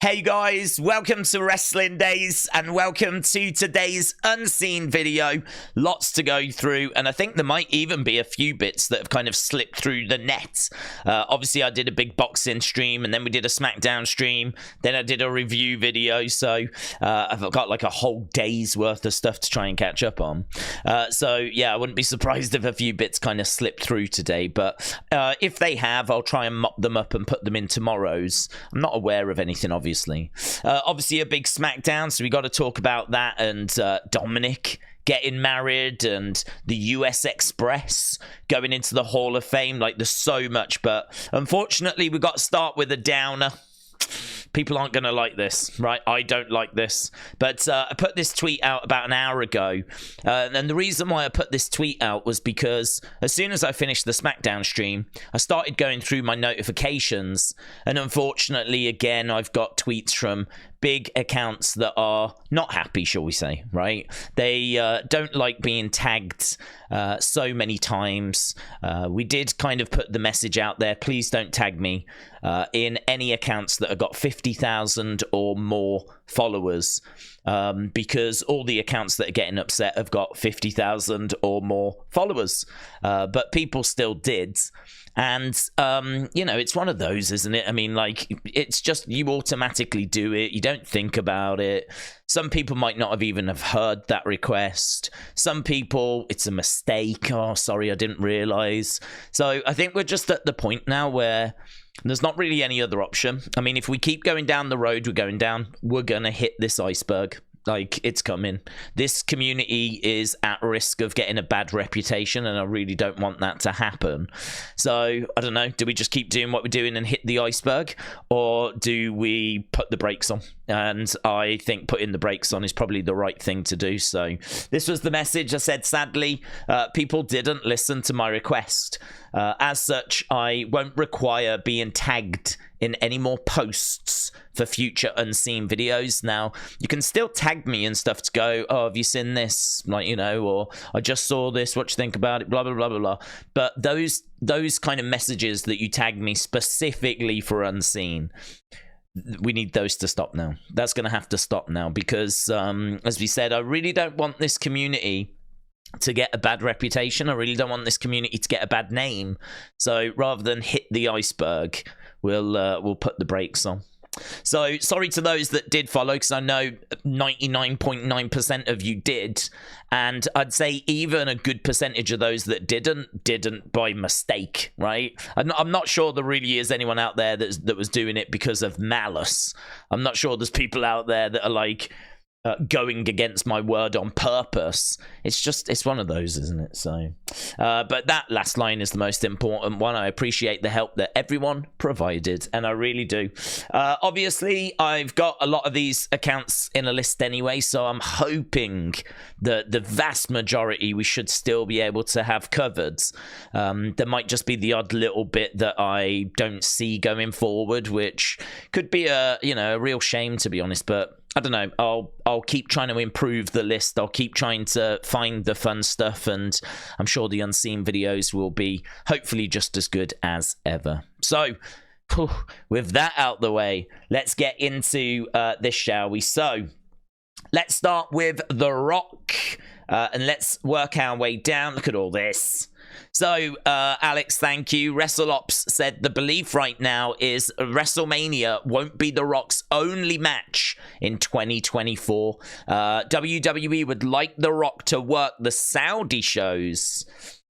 Hey guys, welcome to Wrestling Daze and welcome to today's unseen video. Lots to go through, and I think there might even be a few bits that have kind of slipped through the net. Obviously, I did a big boxing stream, and then we did a Smackdown stream, then I did a review video, so I've got like a whole day's worth of stuff to try and catch up on. So yeah, I wouldn't be surprised if a few bits kind of slipped through today, but if they have, I'll try and mop them up and put them in tomorrow's. I'm not aware of anything, obviously. Obviously a big Smackdown, so we got to talk about that, and Dominik getting married and the US Express going into the Hall of Fame. Like, there's so much, but unfortunately we got to start with a downer. People aren't going to like this, right? I don't like this. But I put this tweet out about an hour ago. And the reason why I put this tweet out was because as soon as I finished the Smackdown stream, I started going through my notifications. And unfortunately, again, I've got tweets from big accounts that are not happy, shall we say, right? They don't like being tagged so many times. We did kind of put the message out there, please don't tag me in any accounts that have got 50,000 or more followers, because all the accounts that are getting upset have got 50,000 or more followers, but people still did. And, you know, it's one of those, isn't it? I mean, like, it's just you automatically do it. You don't think about it. Some people might not have even have heard that request. Some people, it's a mistake. Oh, sorry, I didn't realize. So I think we're just at the point now where there's not really any other option. I mean, if we keep going down the road we're going down, we're going to hit this iceberg. Like, it's coming. This community is at risk of getting a bad reputation, and I really don't want that to happen. So, I don't know. Do we just keep doing what we're doing and hit the iceberg? Or do we put the brakes on? And I think putting the brakes on is probably the right thing to do. So, this was the message. I said, sadly, people didn't listen to my request. As such, I won't require being tagged in any more posts for future unseen videos. Now, you can still tag me and stuff to go, oh, have you seen this? Like, you know, or I just saw this, what you think about it, blah, blah, blah, blah, blah. But those kind of messages that you tag me specifically for unseen, we need those to stop now. That's going to have to stop now because, as we said, I really don't want this community to get a bad reputation. I really don't want this community to get a bad name. So rather than hit the iceberg, we'll put the brakes on. So sorry to those that did follow, because I know 99.9% of you did, and I'd say even a good percentage of those that didn't by mistake, right? I'm not sure there really is anyone out there that was doing it because of malice. I'm not sure there's people out there that are like going against my word on purpose. It's one of those, isn't it? So but that last line is the most important one. I appreciate the help that everyone provided, and I really do. Obviously I've got a lot of these accounts in a list anyway, so I'm hoping that the vast majority we should still be able to have covered. There might just be the odd little bit that I don't see going forward, which could be a real shame, to be honest, but I don't know. I'll keep trying to improve the list. I'll keep trying to find the fun stuff, and I'm sure the unseen videos will be hopefully just as good as ever. So, with that out the way, let's get into this, shall we? So, let's start with The Rock, and let's work our way down. Look at all this. So, Alex, thank you. WrestleOps said the belief right now is WrestleMania won't be The Rock's only match in 2024. WWE would like The Rock to work the Saudi shows.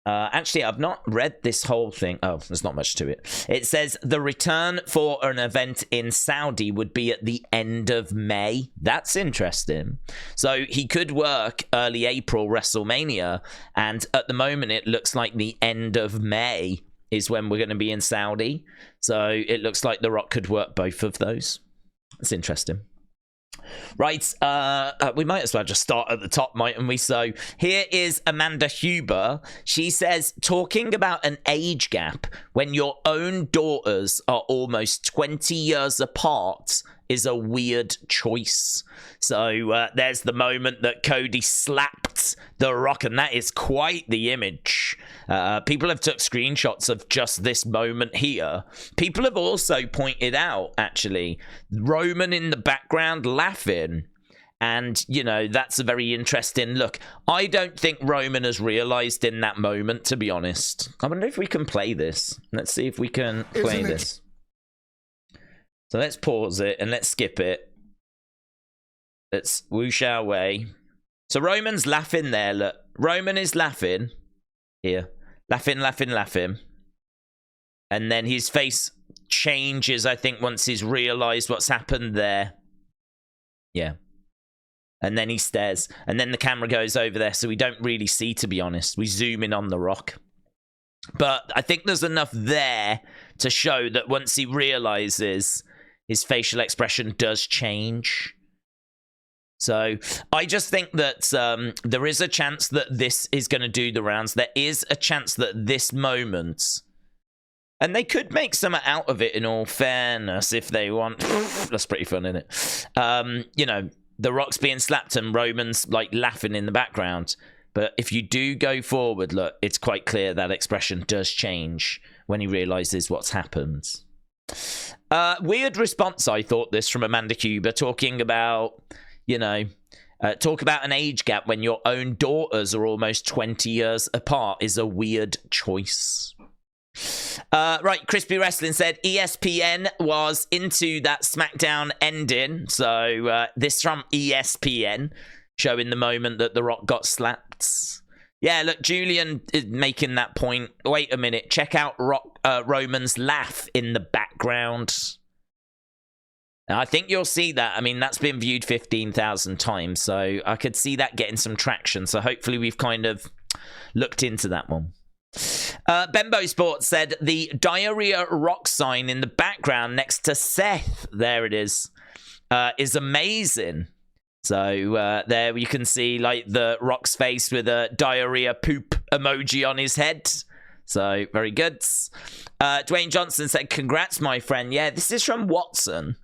Actually, I've not read this whole thing. Oh, there's not much to it. It says the return for an event in Saudi would be at the end of May. That's interesting. So he could work early April WrestleMania, and at the moment it looks like the end of May is when we're going to be in Saudi. So it looks like The Rock could work both of those. That's interesting. Right, we might as well just start at the top, mightn't we? So here is Amanda Huber. She says, talking about an age gap when your own daughters are almost 20 years apart is a weird choice. So there's the moment that Cody slapped The Rock, and that is quite the image. People have took screenshots of just this moment here. People have also pointed out, actually, Roman in the background laughing. And, you know, that's a very interesting look. I don't think Roman has realized in that moment, to be honest. I wonder if we can play this. Let's see if we can play this. So let's pause it and let's skip it. Let's whoosh our way. So Roman's laughing there, look. Roman is laughing. Here. Laughing, laughing, laughing. And then his face changes, I think, once he's realized what's happened there. Yeah. And then he stares. And then the camera goes over there, so we don't really see, to be honest. We zoom in on The Rock. But I think there's enough there to show that once he realizes, his facial expression does change. So I just think that there is a chance that this is going to do the rounds. There is a chance that this moment... And they could make something out of it, in all fairness, if they want. That's pretty fun, isn't it? You know... The Rock's being slapped and Roman's like laughing in the background. But if you do go forward, look, it's quite clear that expression does change when he realizes what's happened. Weird response, I thought, this from Amanda Huber, talking about, you know, talk about an age gap when your own daughters are almost 20 years apart is a weird choice. Right, Crispy Wrestling said ESPN was into that SmackDown ending. So this from ESPN, showing the moment that The Rock got slapped. Yeah, look, Julian is making that point. Wait a minute, check out Roman's laugh in the background. Now, I think you'll see that. I mean, that's been viewed 15,000 times, so I could see that getting some traction. So hopefully we've kind of looked into that one. Bembo Sports said the Diarrhea Rock sign in the background next to Seth, there it is amazing. So there you can see like the Rock's face with a diarrhea poop emoji on his head. So very good. Dwayne Johnson said, congrats, my friend. Yeah, this is from Watson.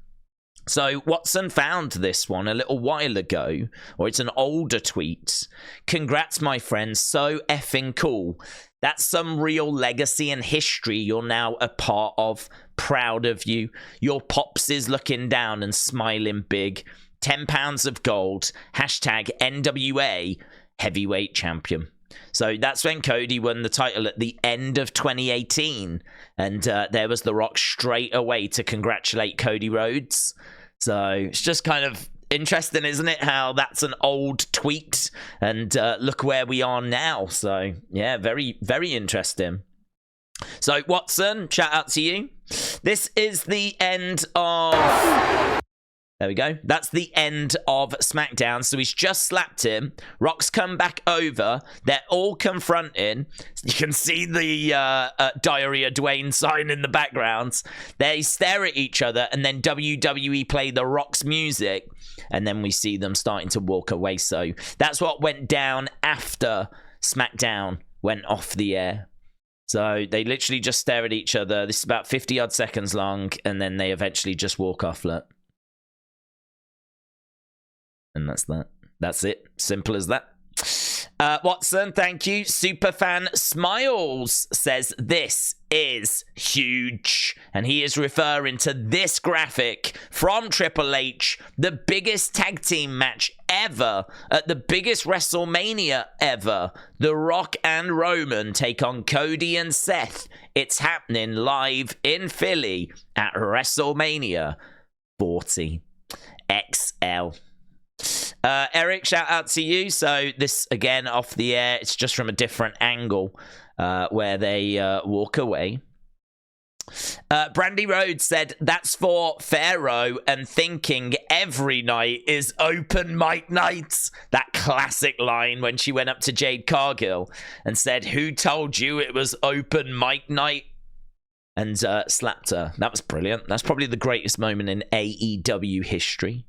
So Watson found this one a little while ago, or it's an older tweet. Congrats, my friend. So effing cool. That's some real legacy and history you're now a part of. Proud of you. Your pops is looking down and smiling big. 10 pounds of gold. Hashtag NWA heavyweight champion. So that's when Cody won the title at the end of 2018. And there was The Rock straight away to congratulate Cody Rhodes. So it's just kind of interesting, isn't it? How that's an old tweet. And look where we are now. So yeah, very, very interesting. So Watson, shout out to you. This is the end of... There we go. That's the end of SmackDown. So he's just slapped him. Rock's come back over. They're all confronting. You can see the Diarrhea Dwayne sign in the background. They stare at each other, and then WWE play the Rock's music, and then we see them starting to walk away. So that's what went down after SmackDown went off the air. So they literally just stare at each other. This is about 50-odd seconds long, and then they eventually just walk off. Look. And that's that. That's it. Simple as that. Watson, thank you. Superfan Smiles says this is huge. And he is referring to this graphic from Triple H, the biggest tag team match ever at the biggest WrestleMania ever. The Rock and Roman take on Cody and Seth. It's happening live in Philly at WrestleMania 40 XL. Eric, shout out to you. So this again off the air, it's just from a different angle where they walk away. Brandi Rhodes said that's for Pharaoh and thinking every night is open mic night. That classic line when she went up to Jade Cargill and said, who told you it was open mic night? And slapped her. That was brilliant. That's probably the greatest moment in AEW history.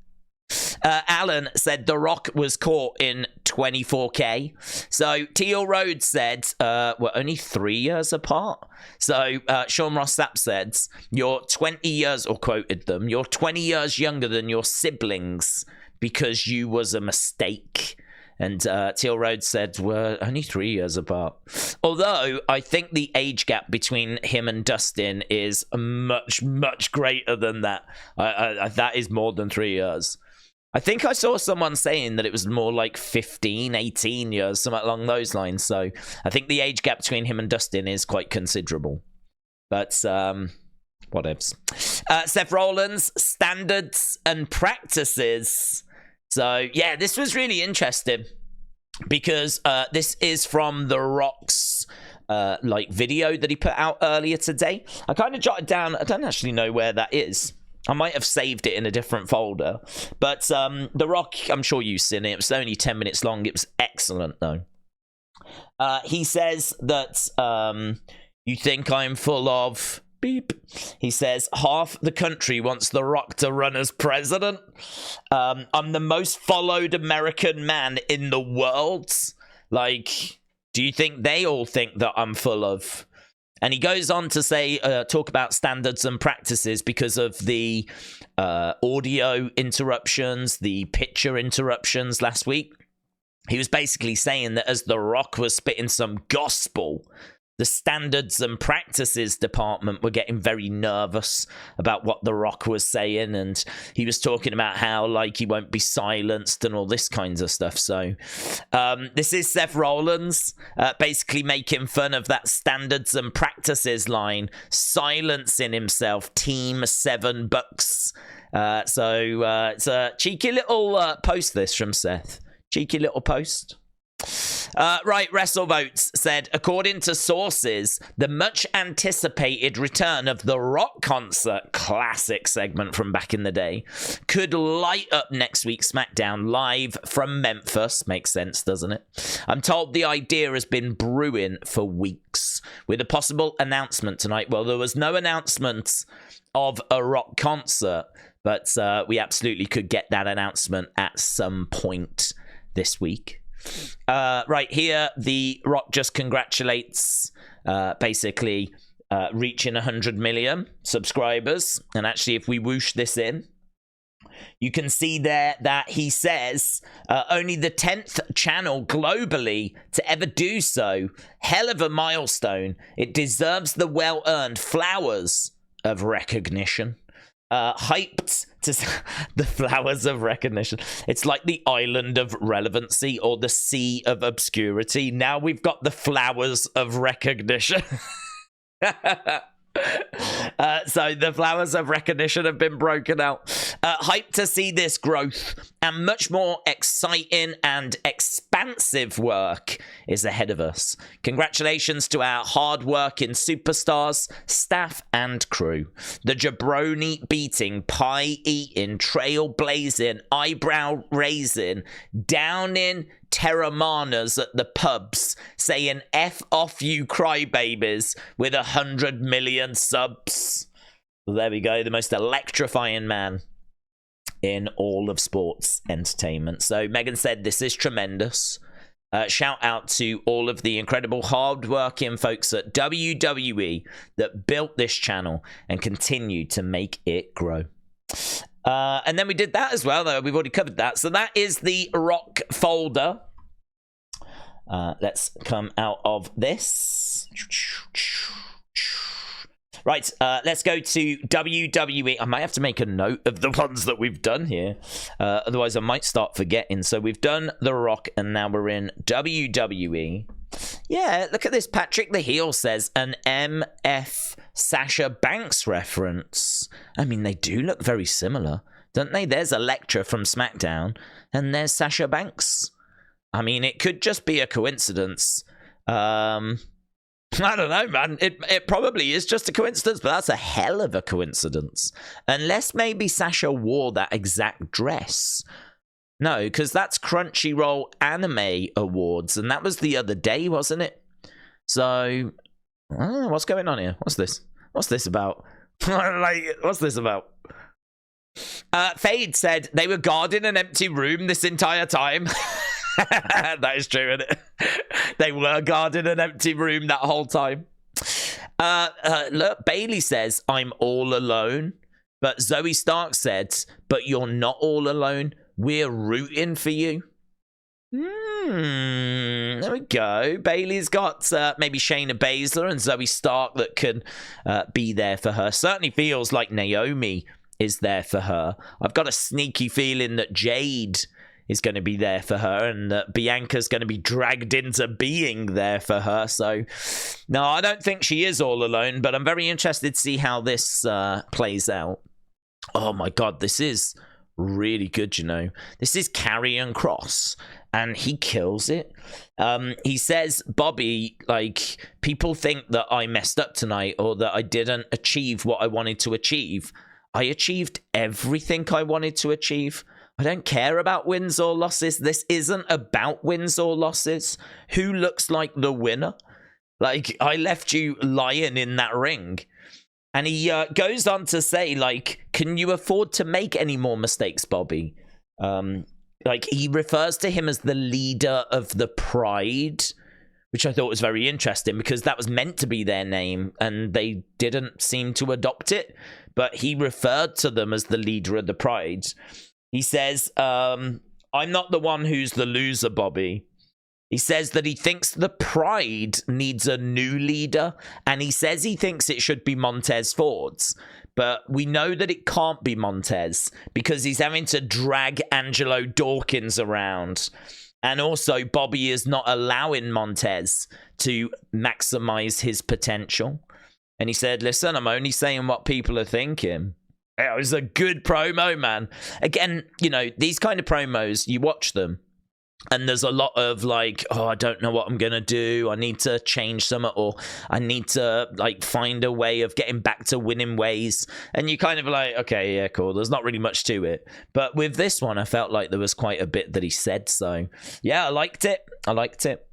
Alan said The Rock was caught in 24K. So Teal Rhodes said, we're only 3 years apart. So Sean Ross Sapp said, you're 20 years, or quoted them, you're 20 years younger than your siblings because you was a mistake. And Teal Rhodes said, we're only 3 years apart. Although, I think the age gap between him and Dustin is much, much greater than that. That is more than 3 years. I think I saw someone saying that it was more like 15, 18 years, something along those lines. So, I think the age gap between him and Dustin is quite considerable. But, whatevs. Seth Rollins, standards and practices. So, yeah, this was really interesting because this is from The Rock's video that he put out earlier today. I kind of jotted down, I don't actually know where that is. I might have saved it in a different folder. But The Rock, I'm sure you've seen it. It was only 10 minutes long. It was excellent, though. He says that you think I'm full of... beep. He says, half the country wants The Rock to run as president. I'm the most followed American man in the world. Like, do you think they all think that I'm full of... And he goes on to say, talk about standards and practices because of the audio interruptions, the picture interruptions last week. He was basically saying that as The Rock was spitting some gospel, the standards and practices department were getting very nervous about what The Rock was saying, and he was talking about how, like, he won't be silenced and all this kinds of stuff. So this is Seth Rollins basically making fun of that standards and practices line, silencing himself, Team $7. So it's a cheeky little post, this, from Seth. Cheeky little post. Right, WrestleVotes said, according to sources, the much anticipated return of the Rock concert, classic segment from back in the day, could light up next week's SmackDown live from Memphis. Makes sense, doesn't it? I'm told the idea has been brewing for weeks, with a possible announcement tonight. Well, there was no announcement of a Rock concert, but we absolutely could get that announcement at some point this week. Right here, The Rock just congratulates basically reaching 100 million subscribers. And actually, if we whoosh this in, you can see there that he says only the 10th channel globally to ever do so. Hell of a milestone. It deserves the well-earned flowers of recognition. Hyped to the flowers of recognition. It's like the island of relevancy or the sea of obscurity. Now we've got the flowers of recognition. So the flowers of recognition have been broken out. Hyped to see this growth, and much more exciting and expansive work is ahead of us. Congratulations to our hard-working superstars, staff and crew. The jabroni-beating, pie-eating, trail-blazing, eyebrow-raising, downing Terramanas at the pubs saying F off you crybabies with 100 million subs. Well, there we go, the most electrifying man in all of sports entertainment. So Megan said this is tremendous. Shout out to all of the incredible hard-working folks at WWE that built this channel and continue to make it grow. And then we did that as well, though. We've already covered that. So that is the Rock folder. Let's come out of this. Right, let's go to WWE. I might have to make a note of the ones that we've done here. Otherwise, I might start forgetting. So we've done The Rock, and now we're in WWE. Yeah, look at this. Patrick the Heel says an MF Sasha Banks reference. I mean, they do look very similar, don't they? There's Elektra from SmackDown, and there's Sasha Banks. I mean, it could just be a coincidence. I don't know, man. It probably is just a coincidence, but that's a hell of a coincidence. Unless maybe Sasha wore that exact dress. No, because that's Crunchyroll Anime Awards, and that was the other day, wasn't it? So, I don't know, what's going on here? What's this? What's this about? Like, what's this about? Fade said they were guarding an empty room this entire time. That is true, isn't it? They were guarding an empty room that whole time. Look, Bayley says, I'm all alone. But Zoey Stark said, but you're not all alone. We're rooting for you. There we go. Bayley's got maybe Shayna Baszler and Zoey Stark that can be there for her. Certainly feels like Naomi is there for her. I've got a sneaky feeling that Jade is going to be there for her and that Bianca's going to be dragged into being there for her. So, no, I don't think she is all alone, but I'm very interested to see how this plays out. Oh my God, this is really good, you know. This is Karrion Kross, and he kills it. He says, Bobby, like, people think that I messed up tonight or that I didn't achieve what I wanted to achieve. I achieved everything I wanted to achieve. I don't care about wins or losses. This isn't about wins or losses. Who looks like the winner? Like, I left you lying in that ring. And he goes on to say, like, can you afford to make any more mistakes, Bobby? Like, he refers to him as the leader of the Pride, which I thought was very interesting because that was meant to be their name and they didn't seem to adopt it. But he referred to them as the leader of the Pride. He says, I'm not the one who's the loser, Bobby. He says that he thinks the Pride needs a new leader, and he says he thinks it should be Montez Ford's. But we know that it can't be Montez because he's having to drag Angelo Dawkins around. And also, Bobby is not allowing Montez to maximize his potential. And he said, listen, I'm only saying what people are thinking. It was a good promo, man. Again, you know, these kind of promos, you watch them. And there's a lot of like, oh, I don't know what I'm going to do. I need to change something, or I need to like find a way of getting back to winning ways. And you kind of like, okay, yeah, cool. There's not really much to it. But with this one, I felt like there was quite a bit that he said. So yeah, I liked it. I liked it.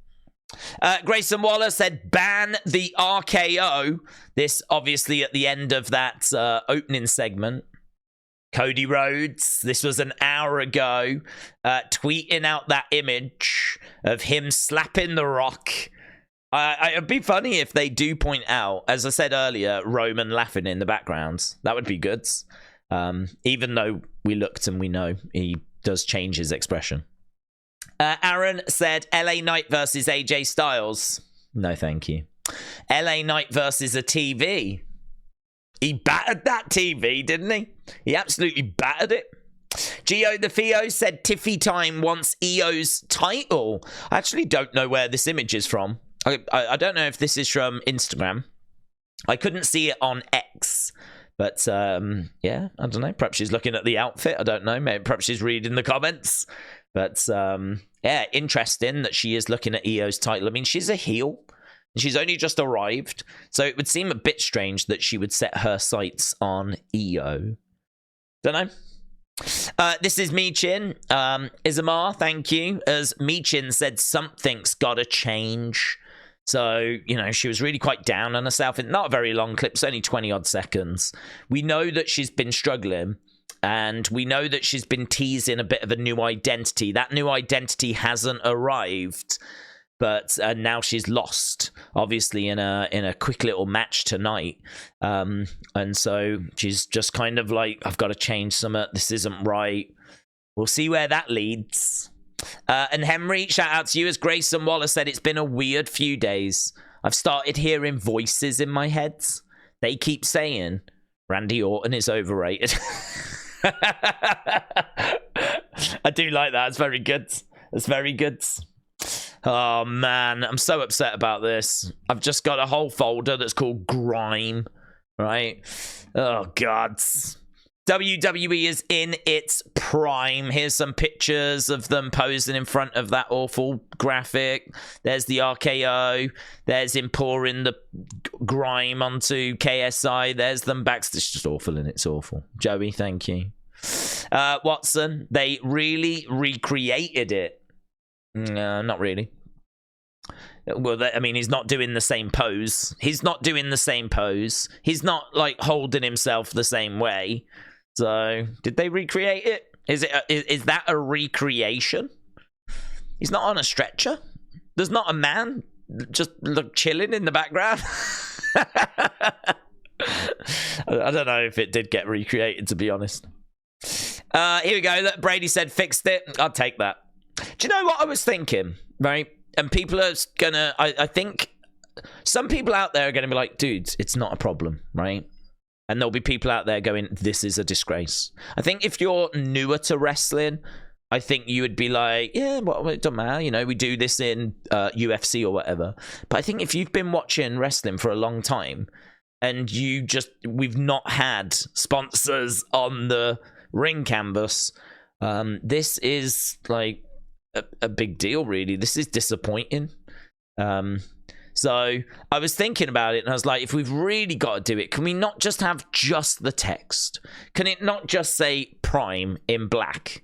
Grayson Waller said, ban the RKO. This obviously at the end of that opening segment. Cody Rhodes, this was an hour ago, tweeting out that image of him slapping The Rock. It'd be funny if they do point out, as I said earlier, Roman laughing in the background. That would be good. Even though we looked and we know he does change his expression. Aaron said, LA Knight versus AJ Styles. No, thank you. LA Knight versus a TV. He battered that TV, didn't he? He absolutely battered it. Gio the Theo said Tiffy Time wants Iyo's title. I actually don't know where this image is from. I don't know if this is from Instagram. I couldn't see it on X. But, yeah, I don't know. Perhaps she's looking at the outfit. I don't know. Maybe perhaps she's reading the comments. But, yeah, interesting that she is looking at Iyo's title. I mean, she's a heel. She's only just arrived, so it would seem a bit strange that she would set her sights on Iyo. Don't know. This is Michin. Isamar, thank you. As Michin said, something's got to change. So, you know, she was really quite down on herself. Not a very long clip, it's only 20-odd seconds. We know that she's been struggling, and we know that she's been teasing a bit of a new identity. That new identity hasn't arrived. But now she's lost, obviously, in a quick little match tonight. And so she's just kind of like, I've got to change something. This isn't right. We'll see where that leads. And Henry, shout out to you. As Grayson Waller said, it's been a weird few days. I've started hearing voices in my head. They keep saying, Randy Orton is overrated. I do like that. It's very good. It's very good. Oh, man, I'm so upset about this. I've just got a whole folder that's called Grime, right? Oh, God. WWE is in its prime. Here's some pictures of them posing in front of that awful graphic. There's the RKO. There's him pouring the grime onto KSI. There's them backstage. It's just awful, and it's awful. Joey, thank you. Watson, they really recreated it. No, not really. Well, I mean, he's not doing the same pose. He's not doing the same pose. He's not, like, holding himself the same way. So, did they recreate it? Is that a recreation? He's not on a stretcher. There's not a man just chilling in the background. I don't know if it did get recreated, to be honest. Here we go. Look, Brady said fixed it. I'll take that. Do you know what I was thinking? Right? And people are gonna... I think some people out there are going to be like, dudes, it's not a problem, right? And there'll be people out there going, this is a disgrace. I think if you're newer to wrestling, I think you would be like, yeah, well, it doesn't matter. You know, we do this in UFC or whatever. But I think if you've been watching wrestling for a long time and we've not had sponsors on the ring canvas, this is like a big deal, really. This is disappointing. So I was thinking about it and I was like, if we've really got to do it, can we not just have just the text? Can it not just say Prime in black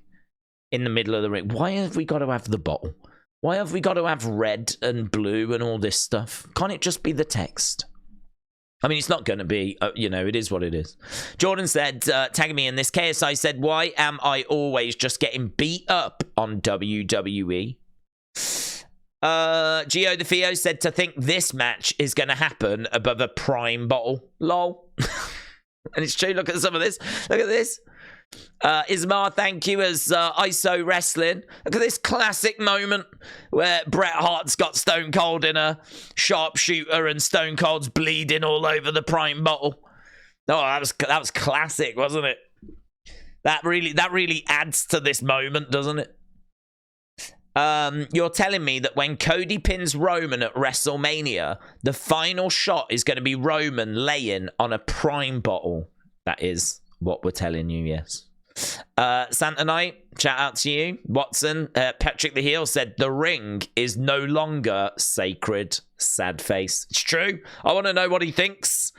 in the middle of the ring? Why have we got to have the bottle? Why have we got to have red and blue and all this stuff? Can't it just be the text? I mean, it's not going to be, it is what it is. Jordan said, tagging me in this. KSI said, why am I always just getting beat up on WWE? Gio the Theo said to think this match is going to happen above a Prime bottle. Lol. And it's true. Look at some of this. Look at this. Ismar, thank you, as ISO Wrestling. Look at this classic moment where Bret Hart's got Stone Cold in a sharpshooter and Stone Cold's bleeding all over the Prime bottle. Oh, that was classic, wasn't it? That really adds to this moment, doesn't it? You're telling me that when Cody pins Roman at WrestleMania, the final shot is going to be Roman laying on a Prime bottle. That is what we're telling you, yes. Santa Knight, shout out to you. Watson, Patrick the Heel said, the ring is no longer sacred. Sad face. It's true. I want to know what he thinks.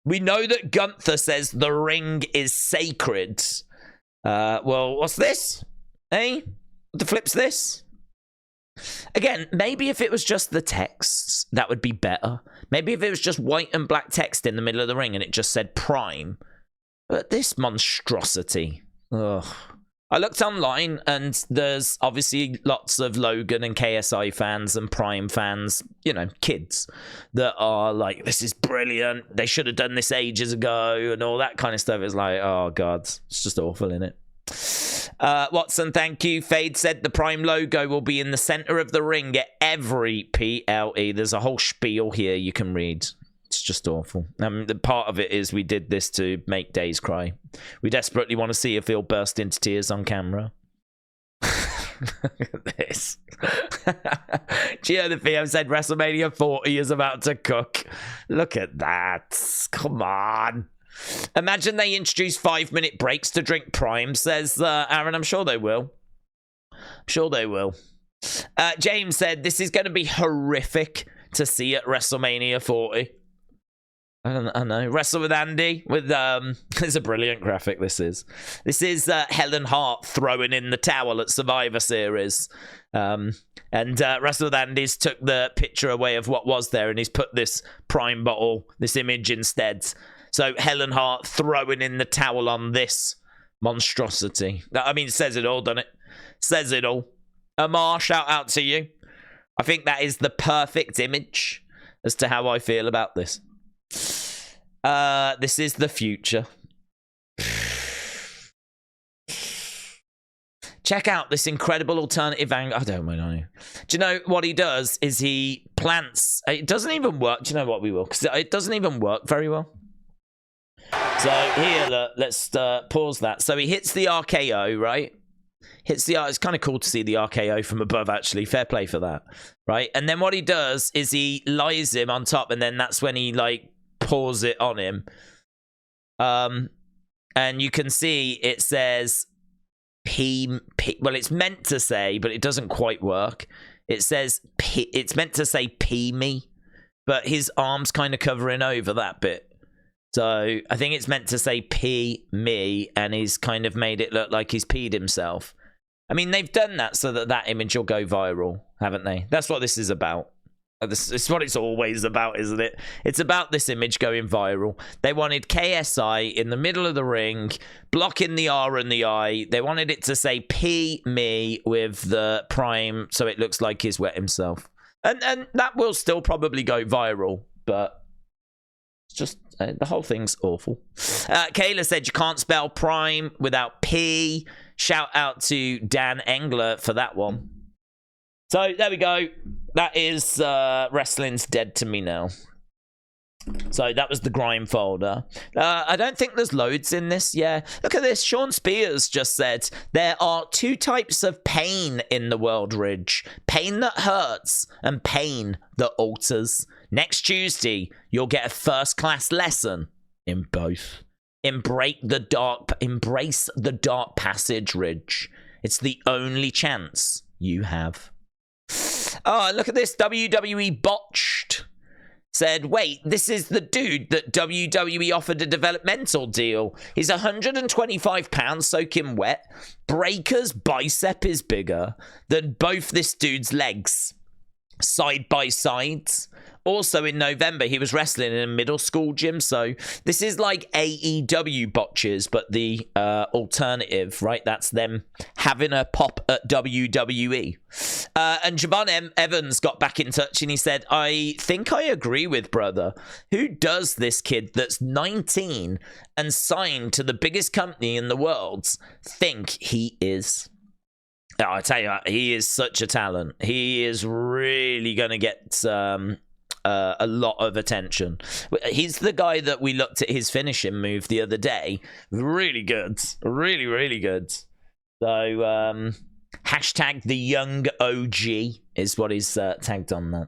We know that Gunther says the ring is sacred. Well, what's this? Hey? What the flip's this? Again, maybe if it was just the texts, that would be better. Maybe if it was just white and black text in the middle of the ring and it just said Prime. But this monstrosity. Ugh. I looked online and there's obviously lots of Logan and KSI fans and Prime fans, kids, that are like, this is brilliant. They should have done this ages ago and all that kind of stuff. It's like, oh, God, it's just awful, isn't it? Watson, thank you. Fade said the Prime logo will be in the center of the ring at every PLE. There's a whole spiel here you can read. It's just awful. The part of it is we did this to make Daze cry. We desperately want to see if he'll burst into tears on camera. Look at this. Gio the Theo said WrestleMania 40 is about to cook. Look at that. Come on. Imagine they introduce 5-minute breaks to drink Prime, says Aaron. I'm sure they will. James said, this is going to be horrific to see at WrestleMania 40. I don't know. Wrestle with Andy. It's a brilliant graphic, this is. This is Helen Hart throwing in the towel at Survivor Series. And Wrestle with Andy's took the picture away of what was there and he's put this Prime bottle, this image instead. So Helen Hart throwing in the towel on this monstrosity. I mean, it says it all, doesn't it? Says it all. Amar, shout out to you. I think that is the perfect image as to how I feel about this. This is the future. Check out this incredible alternative angle. I don't know. Do you know what he does is he plants. It doesn't even work. Do you know what we will? Because it doesn't even work very well. So here, let's pause that. So he hits the RKO, right? It's kind of cool to see the RKO from above, actually. Fair play for that, right? And then what he does is he lies him on top, and then that's when he, pours it on him. And you can see it says P. Well, it's meant to say, but it doesn't quite work. It says P. It's meant to say P me, but his arm's kind of covering over that bit. So I think it's meant to say P me, and he's kind of made it look like he's peed himself. I mean, they've done that so that image will go viral, haven't they? That's what this is about. This is what it's always about, isn't it? It's about this image going viral. They wanted KSI in the middle of the ring, blocking the R and the I. They wanted it to say P me with the prime, so it looks like he's wet himself. And that will still probably go viral, but it's just the whole thing's awful. Kayla said you can't spell prime without P. Shout out to Dan Engler for that one. So there we go. That is Wrestling's Dead to Me Now. So that was the grime folder. I don't think there's loads in this. Yeah, look at this. Shawn Spears just said there are 2 types of pain in the world, Ridge. Pain that hurts and pain that alters. Next Tuesday, you'll get a first-class lesson in both. Embrace the dark passage, Ridge. It's the only chance you have. Oh, look at this. WWE Botched said, wait, this is the dude that WWE offered a developmental deal. He's 125 pounds soaking wet. Breaker's bicep is bigger than both this dude's legs. Side by side. Also in November, he was wrestling in a middle school gym. So this is like AEW botches, but the alternative, right? That's them having a pop at WWE. And Javon M. Evans got back in touch and he said, I think I agree with brother. Who does this kid that's 19 and signed to the biggest company in the world think he is? Oh, I tell you what, he is such a talent. He is really going to get a lot of attention. He's the guy that we looked at his finishing move the other day. Really good. Really, really good. So, hashtag the young OG is what is tagged on that.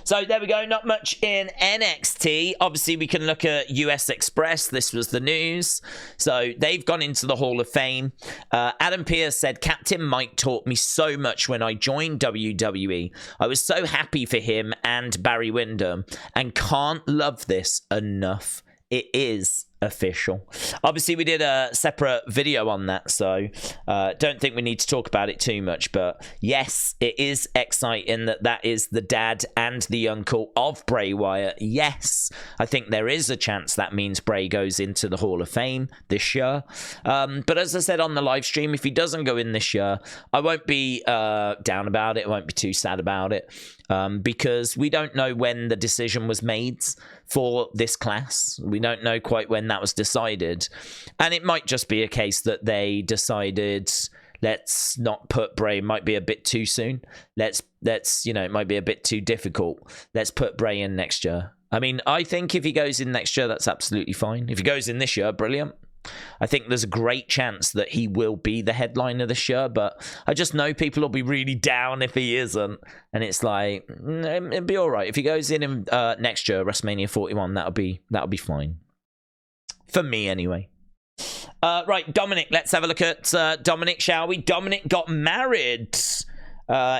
So there we go. Not much in NXT. Obviously, we can look at US Express. This was the news. So they've gone into the Hall of Fame. Adam Pearce said, Captain Mike taught me so much when I joined WWE. I was so happy for him and Barry Windham and can't love this enough. It is official. Obviously, we did a separate video on that, so don't think we need to talk about it too much. But yes, it is exciting that is the dad and the uncle of Bray Wyatt. Yes, I think there is a chance that means Bray goes into the Hall of Fame this year. But as I said on the live stream, if he doesn't go in this year, I won't be down about it. I won't be too sad about it. Because we don't know when the decision was made for this class. We don't know quite when that was decided. And it might just be a case that they decided, let's not put Bray, might be a bit too soon. Let's it might be a bit too difficult. Let's put Bray in next year. I mean, I think if he goes in next year, that's absolutely fine. If he goes in this year, brilliant. I think there's a great chance that he will be the headliner this year, but I just know people will be really down if he isn't. And it's like, it'll be all right. If he goes in next year, WrestleMania 41, that'll be fine. For me, anyway. Right, Dominik. Let's have a look at Dominik, shall we? Dominik got married.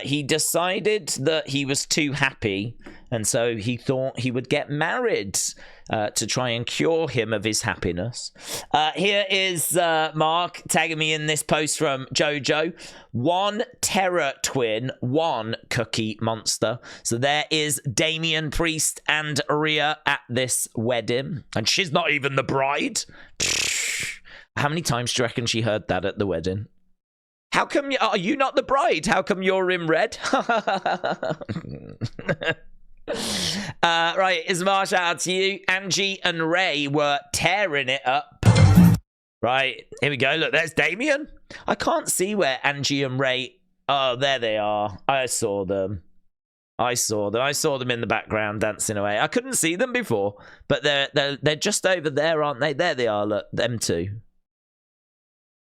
He decided that he was too happy, and so he thought he would get married to try and cure him of his happiness. Here is Mark tagging me in this post from Jojo. 1 terror twin, 1 cookie monster. So there is Damian Priest and Rhea at this wedding, and she's not even the bride. How many times do you reckon she heard that at the wedding? How come are you not the bride? How come you're in red? Right, Ismar, shout out to you. Angie and Ray were tearing it up. Right, here we go. Look, there's Damien. I can't see where Angie and Ray... Oh, there they are. I saw them. I saw them in the background dancing away. I couldn't see them before, but they're just over there, aren't they? There they are, look, them two.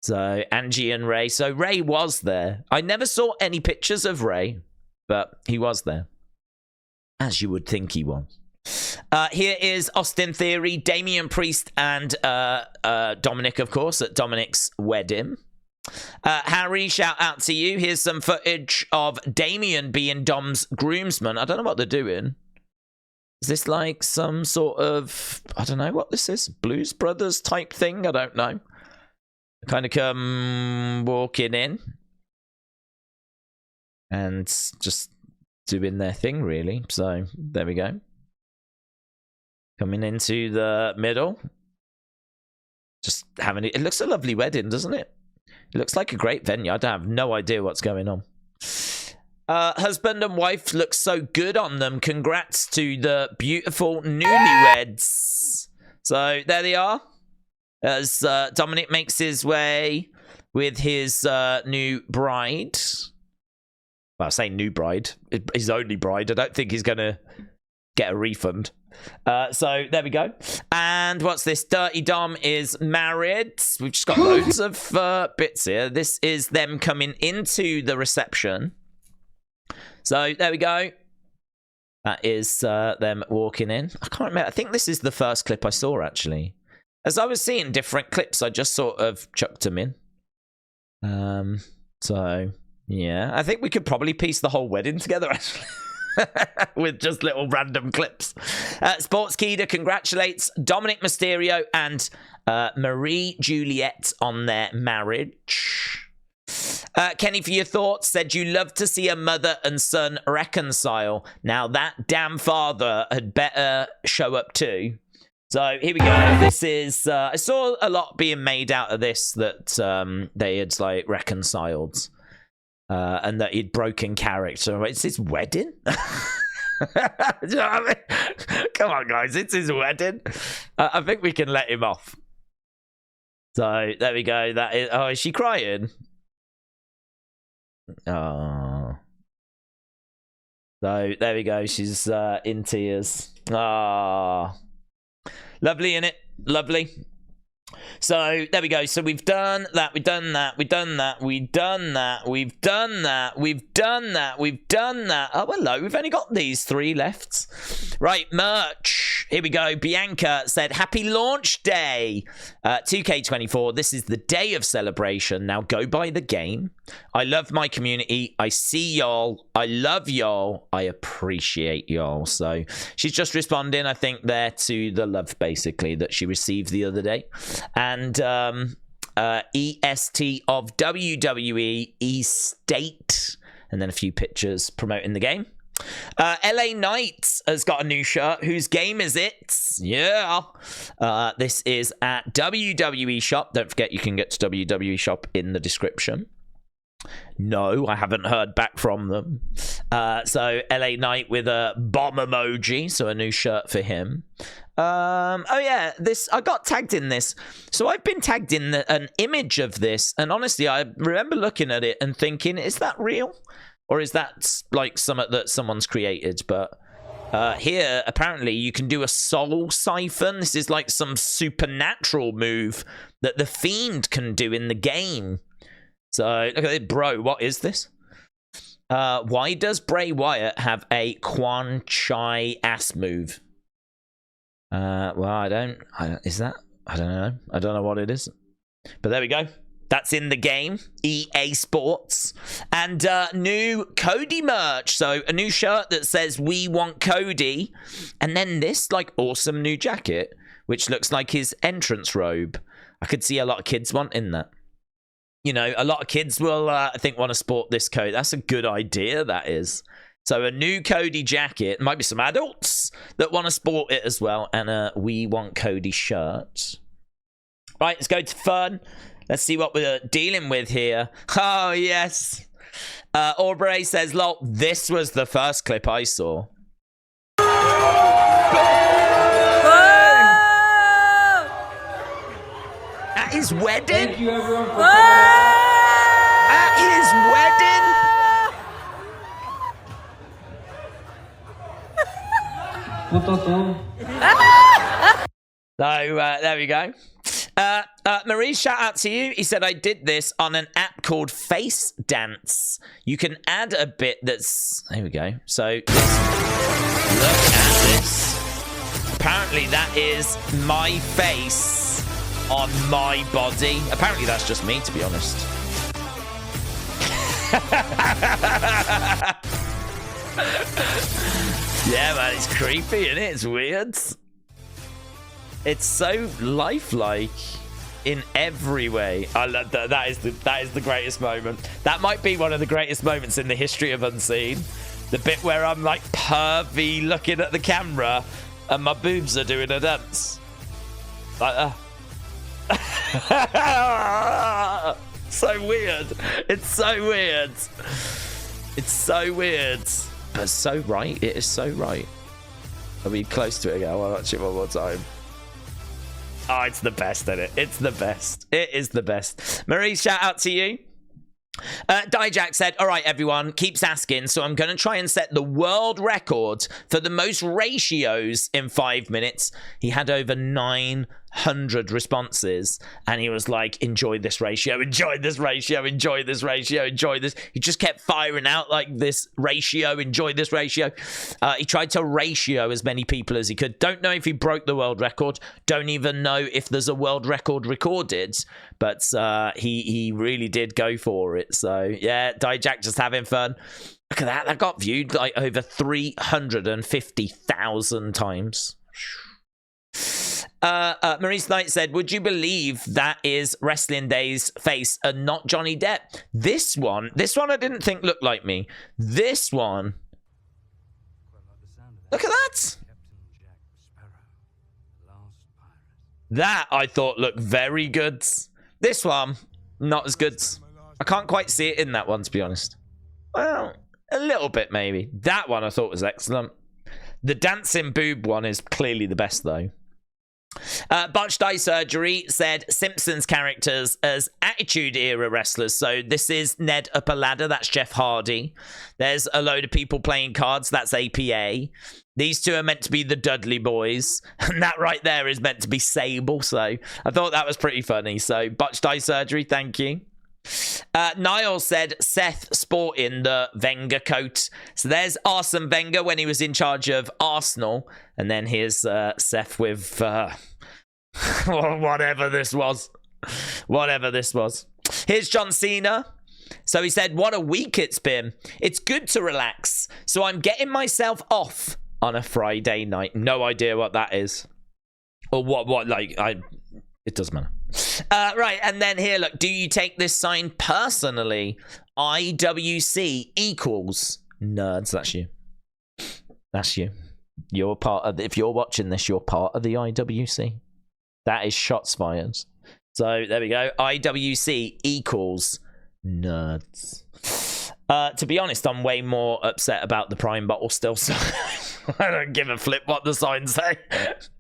So, Angie and Ray. So, Ray was there. I never saw any pictures of Ray, but he was there. As you would think he was. Here is Austin Theory, Damian Priest, and Dominik, of course, at Dominik's wedding. Harry, shout out to you. Here's some footage of Damian being Dom's groomsman. I don't know what they're doing. Is this like some sort of, I don't know what this is, Blues Brothers type thing? I don't know. Kind of come walking in and just doing their thing, really. So there we go. Coming into the middle. Just having it. It looks a lovely wedding, doesn't it? It looks like a great venue. I have no idea what's going on. Husband and wife look so good on them. Congrats to the beautiful newlyweds. So there they are. As Dominik makes his way with his new bride. Well, I say new bride. His only bride. I don't think he's going to get a refund. So there we go. And what's this? Dirty Dom is married. We've just got loads of bits here. This is them coming into the reception. So there we go. That is them walking in. I can't remember. I think this is the first clip I saw, actually. As I was seeing different clips, I just sort of chucked them in. So yeah, I think we could probably piece the whole wedding together, actually. With just little random clips. Sportskeeda congratulates Dominik Mysterio and Marie Juliet on their marriage. Kenny, for your thoughts, said you love to see a mother and son reconcile. Now that damn father had better show up too. So here we go. This is I saw a lot being made out of this, that they had like reconciled. And that he'd broken character. It's his wedding? Do you know what I mean? Come on, guys. It's his wedding. I think we can let him off. So, there we go. That is... Oh, is she crying? Oh. So, there we go. She's in tears. Ah. Lovely, innit? Lovely. So there we go. So we've done that, we've done that, we've done that, we've done that, we've done that, we've done that, we've done that. Oh, hello, we've only got these 3 left. Right, merch. Here we go. Bianca said, happy launch day. 2K24, this is the day of celebration. Now go buy the game. I love my community. I see y'all. I love y'all. I appreciate y'all. So she's just responding, I think, there to the love, basically, that she received the other day. And EST of WWE Estate. And then a few pictures promoting the game. LA Knight has got a new shirt. Whose game is it? Yeah. This is at WWE Shop. Don't forget, you can get to WWE Shop in the description. No, I haven't heard back from them. So LA Knight with a bomb emoji. So a new shirt for him. Oh yeah, this, I got tagged in this. So I've been tagged in an image of this. And honestly, I remember looking at it and thinking, is that real? Or is that like something that someone's created? But here, apparently, you can do a soul siphon. This is like some supernatural move that the Fiend can do in the game. So, look at it, bro. What is this? Why does Bray Wyatt have a Quan Chai ass move? Well, I don't is that? I don't know. I don't know what it is. But there we go. That's in the game, EA Sports. And new Cody merch. So a new shirt that says, we want Cody. And then this like awesome new jacket, which looks like his entrance robe. I could see a lot of kids wanting that. You know, a lot of kids will, I think, want to sport this coat. That's a good idea, that is. So a new Cody jacket. Might be some adults that want to sport it as well. And a We Want Cody shirt. Right, let's go to fun. Let's see what we're dealing with here. Oh, yes. Aubrey says, lol, this was the first clip I saw. At his wedding? Thank you, everyone, for coming out. At his wedding? So, there we go. Marie, shout out to you. He said, I did this on an app called Face Dance. You can add a bit that's... There we go. So, look at this. Apparently, that is my face on my body. Apparently, that's just me, to be honest. Yeah, man, it's creepy, isn't it? It's weird. It's so lifelike in every way. I love that. That is the greatest moment. That might be one of the greatest moments in the history of Unseen. The bit where I'm like pervy looking at the camera and my boobs are doing a dance. Like so weird. It's so weird. It's so weird. But so right. It is so right. Are we close to it again? I'll watch it one more time. Oh, it's the best, isn't it? It's the best. It is the best. Marie, shout out to you. Dijak said, all right, everyone, keeps asking, so I'm going to try and set the world record for the most ratios in 5 minutes. He had over 900 responses, and he was like, enjoy this ratio, enjoy this ratio, enjoy this ratio, enjoy this. He just kept firing out like this ratio, enjoy this ratio. He tried to ratio as many people as he could. Don't know if he broke the world record. Don't even know if there's a world record recorded, but he really did go for it. So yeah, Dijak just having fun. Look at that. That got viewed like over 350,000 times. Maurice Knight said, would you believe that is Wrestling Days face and not Johnny Depp? This one I didn't think looked like me. This one. Look at that. That I thought looked very good. This one, not as good. I can't quite see it in that one, to be honest. Well, a little bit maybe. That one I thought was excellent. The dancing boob one is clearly the best, though. Botched Eye Surgery said Simpsons characters as Attitude Era wrestlers. So this is Ned Up a Ladder. That's Jeff Hardy. There's a load of people playing cards. That's APA. These two are meant to be the Dudley Boys. And that right there is meant to be Sable. So I thought that was pretty funny. So Botched Eye Surgery, thank you. Niall said Seth sporting the Wenger coat. So there's Arsene Wenger when he was in charge of Arsenal, and then here's Seth with whatever this was. Here's John Cena. So he said, what a week it's been. It's good to relax, so I'm getting myself off on a Friday night. No idea what that is, or what like it doesn't matter. Right, and then here, look. Do you take this sign personally? IWC equals nerds. That's you. That's you. You're part of. If you're watching this, you're part of the IWC. That is shots fired. So there we go. IWC equals nerds. To be honest, I'm way more upset about the Prime bottle still. So I don't give a flip what the signs say.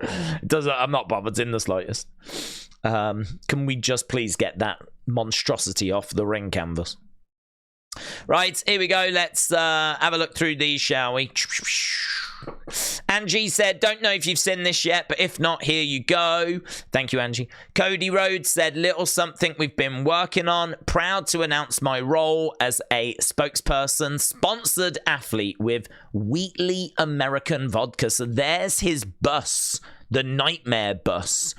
It doesn't. I'm not bothered in the slightest. Can we just please get that monstrosity off the ring canvas? Right, here we go. Let's have a look through these, shall we? Angie said, don't know if you've seen this yet, but if not, here you go. Thank you, Angie. Cody Rhodes said, little something we've been working on. Proud to announce my role as a spokesperson, sponsored athlete with Wheatley American Vodka. So there's his bus, the Nightmare Bus,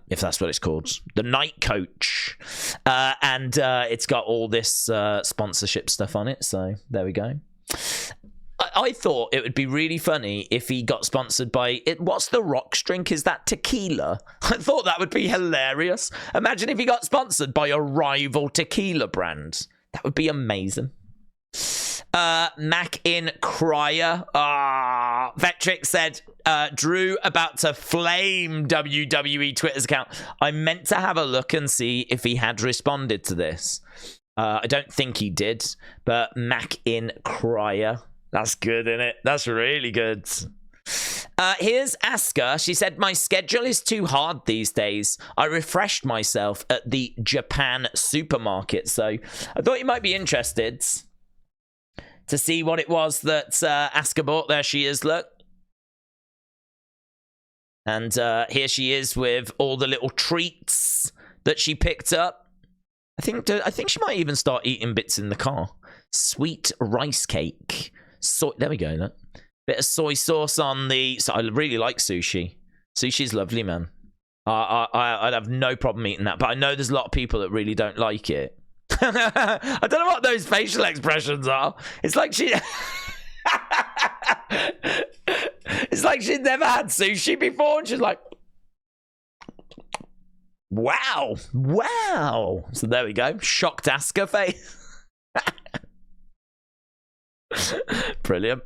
if that's what it's called, the Night Coach, and it's got all this sponsorship stuff on it, so there we go. I thought it would be really funny if he got sponsored by it. What's the Rock's drink? Is that tequila? I thought that would be hilarious. Imagine if he got sponsored by a rival tequila brand. That would be amazing. Mac in Crier. Vetric said, Drew about to flame WWE Twitter's account. I meant to have a look and see if he had responded to this. I don't think he did, but Mac in Crier. That's good, isn't it? That's really good. Here's Aska. She said, my schedule is too hard these days. I refreshed myself at the Japan supermarket, so I thought you might be interested to see what it was that Asuka bought. There she is, look. And here she is with all the little treats that she picked up. I think she might even start eating bits in the car. Sweet rice cake. So there we go, look. Bit of soy sauce on the... So I really like sushi. Sushi's lovely, man. I'd have no problem eating that. But I know there's a lot of people that really don't like it. I don't know what those facial expressions are. It's like she... It's like she'd never had sushi before. And she's like... Wow. Wow. So there we go. Shocked Asuka face. Brilliant.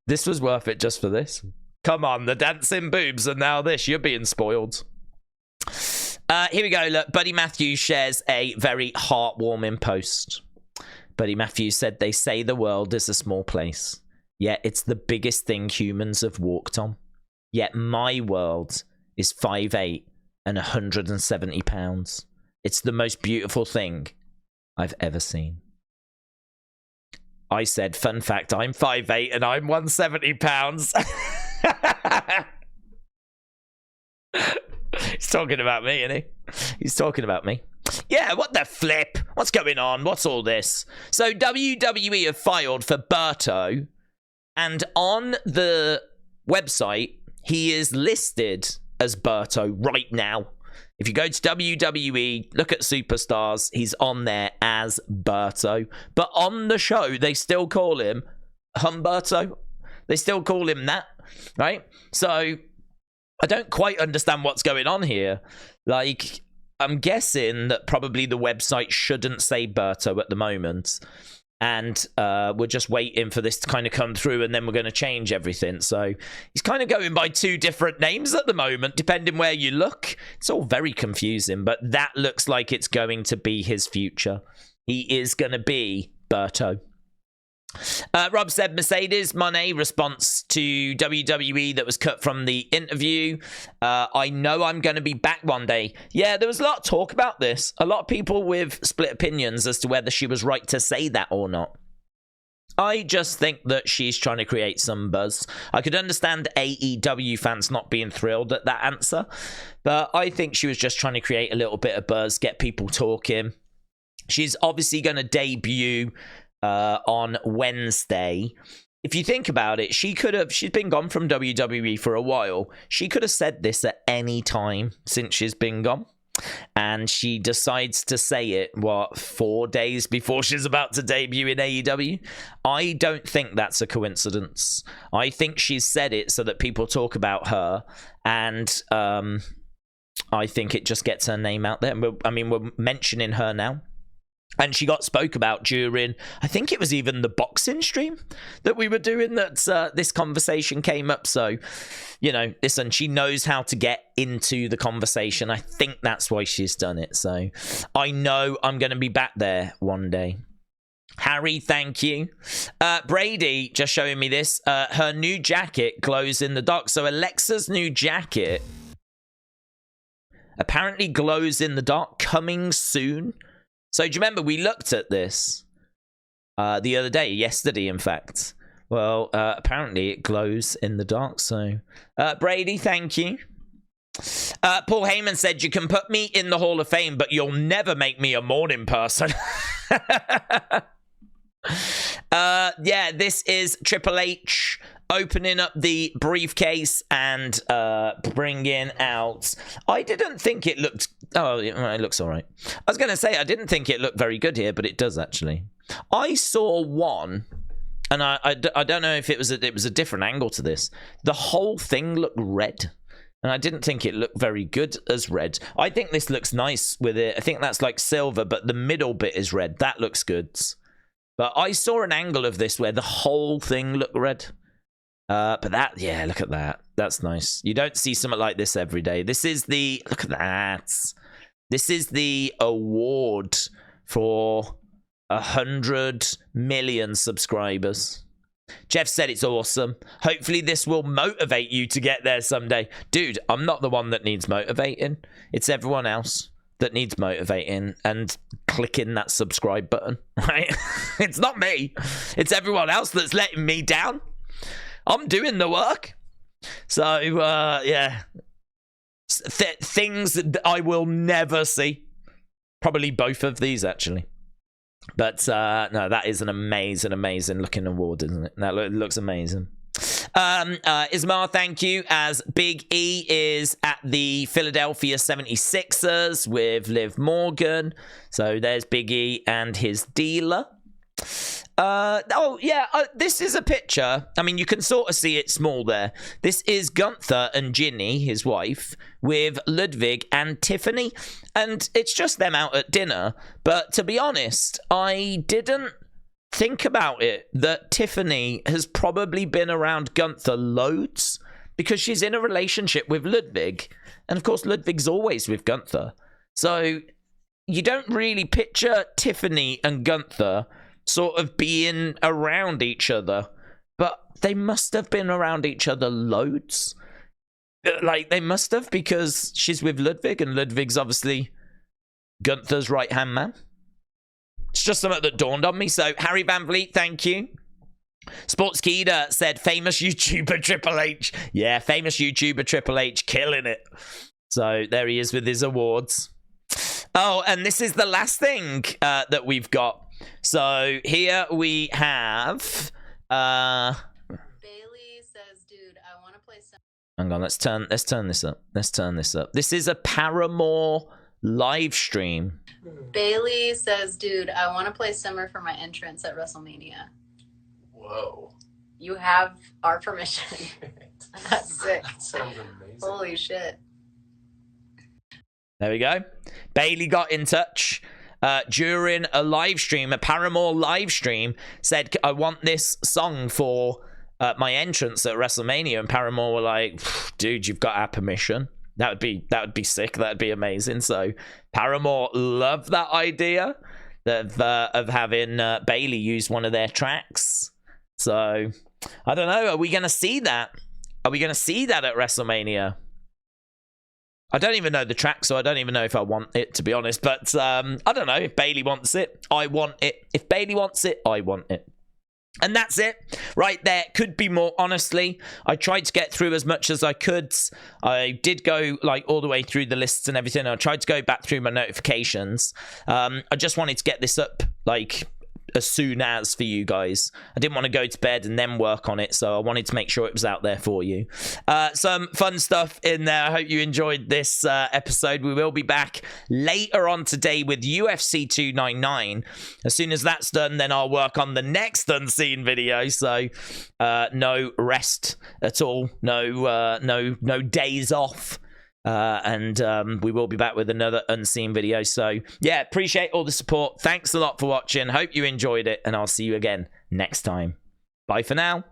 This was worth it just for this. Come on, the dancing boobs and now this. You're being spoiled. Here we go. Look, Buddy Matthews shares a very heartwarming post. Buddy Matthews said, "They say the world is a small place, yet it's the biggest thing humans have walked on. Yet my world is 5'8" and 170 pounds. It's the most beautiful thing I've ever seen." I said, fun fact, I'm 5'8" and I'm 170 pounds. He's talking about me, isn't he? He's talking about me. Yeah, what the flip? What's going on? What's all this? So WWE have filed for Berto, and on the website, he is listed as Berto right now. If you go to WWE, look at Superstars, he's on there as Berto. But on the show, they still call him Humberto. They still call him that, right? So I don't quite understand what's going on here. Like, I'm guessing that probably the website shouldn't say Berto at the moment. And we're just waiting for this to kind of come through, and then we're going to change everything. So he's kind of going by two different names at the moment, depending where you look. It's all very confusing, but that looks like it's going to be his future. He is going to be Berto. Rob said, Mercedes Moné response to WWE that was cut from the interview. I know I'm going to be back one day. Yeah, there was a lot of talk about this. A lot of people with split opinions as to whether she was right to say that or not. I just think that she's trying to create some buzz. I could understand AEW fans not being thrilled at that answer, but I think she was just trying to create a little bit of buzz, get people talking. She's obviously going to debut on Wednesday. If you think about it, she's been gone from WWE for a while. She could have said this at any time since she's been gone, and she decides to say it 4 days before she's about to debut in AEW. I don't think that's a coincidence. I think she's said it so that people talk about her, and I think it just gets her name out there. We're mentioning her now. And she got spoke about during, I think it was even the boxing stream that we were doing, that this conversation came up. So, you know, listen, she knows how to get into the conversation. I think that's why she's done it. So I know I'm going to be back there one day. Harry, thank you. Brady just showing me this. Her new jacket glows in the dark. So Alexa's new jacket apparently glows in the dark, coming soon. So do you remember we looked at this the other day, yesterday, in fact? Well, apparently it glows in the dark. So, Brady, thank you. Paul Heyman said, you can put me in the Hall of Fame, but you'll never make me a morning person. Yeah, this is Triple H opening up the briefcase and bringing out... I didn't think it looked... Oh, it looks all right. I was going to say, I didn't think it looked very good here, but it does, actually. I saw one, and I don't know if it was a different angle to this. The whole thing looked red, and I didn't think it looked very good as red. I think this looks nice with it. I think that's like silver, but the middle bit is red. That looks good. But I saw an angle of this where the whole thing looked red. But that, yeah, look at that. That's nice. You don't see something like this every day. This is the, look at that. This is the award for 100 million subscribers. Jeff said it's awesome. Hopefully this will motivate you to get there someday. Dude, I'm not the one that needs motivating. It's everyone else that needs motivating and clicking that subscribe button, right? It's not me. It's everyone else that's letting me down. I'm doing the work. So, yeah. Things that I will never see. Probably both of these, actually. But, no, that is an amazing, amazing looking award, isn't it? That looks amazing. Ismail, thank you. As Big E is at the Philadelphia 76ers with Liv Morgan. So there's Big E and his dealer. This is a picture. I mean, you can sort of see it small there. This is Gunther and Jinny, his wife, with Ludwig and Tiffany. And it's just them out at dinner. But to be honest, I didn't think about it, that Tiffany has probably been around Gunther loads because she's in a relationship with Ludwig. And of course, Ludwig's always with Gunther. So you don't really picture Tiffany and Gunther sort of being around each other. But they must have been around each other loads. Like, they must have, because she's with Ludwig, and Ludwig's obviously Gunther's right-hand man. It's just something that dawned on me. So, Harry Van Vliet, thank you. Sports Keeda said, famous YouTuber Triple H. Yeah, famous YouTuber Triple H, killing it. So, there he is with his awards. Oh, and this is the last thing that we've got. So, here we have... Bayley says, dude, I want to play some... Hang on, let's turn this up. Let's turn this up. This is a Paramore live stream. Bayley says, dude, I want to play Summer for my entrance at WrestleMania. Whoa. You have our permission. That's sick. That sounds amazing. Holy shit. There we go. Bayley got in touch during a live stream, a Paramore live stream, said, I want this song for my entrance at WrestleMania. And Paramore were like, dude, you've got our permission. That would be sick. That'd be amazing. So Paramore love that idea of having Bayley use one of their tracks. So I don't know. Are we going to see that? Are we going to see that at WrestleMania? I don't even know the track, so I don't even know if I want it, to be honest. But I don't know. If Bayley wants it, I want it. If Bayley wants it, I want it. And that's it right there. Could be more, honestly. I tried to get through as much as I could. I did go like all the way through the lists and everything. I tried to go back through my notifications. I just wanted to get this up like as soon as for you guys. I didn't want to go to bed and then work on it, so I wanted to make sure it was out there for you. Some fun stuff in there. I hope you enjoyed this episode. We will be back later on today with UFC 299. As soon as that's done, then I'll work on the next Unseen video. So no rest at all, no days off. And we will be back with another Unseen video. So, yeah, appreciate all the support. Thanks a lot for watching. Hope you enjoyed it, and I'll see you again next time. Bye for now.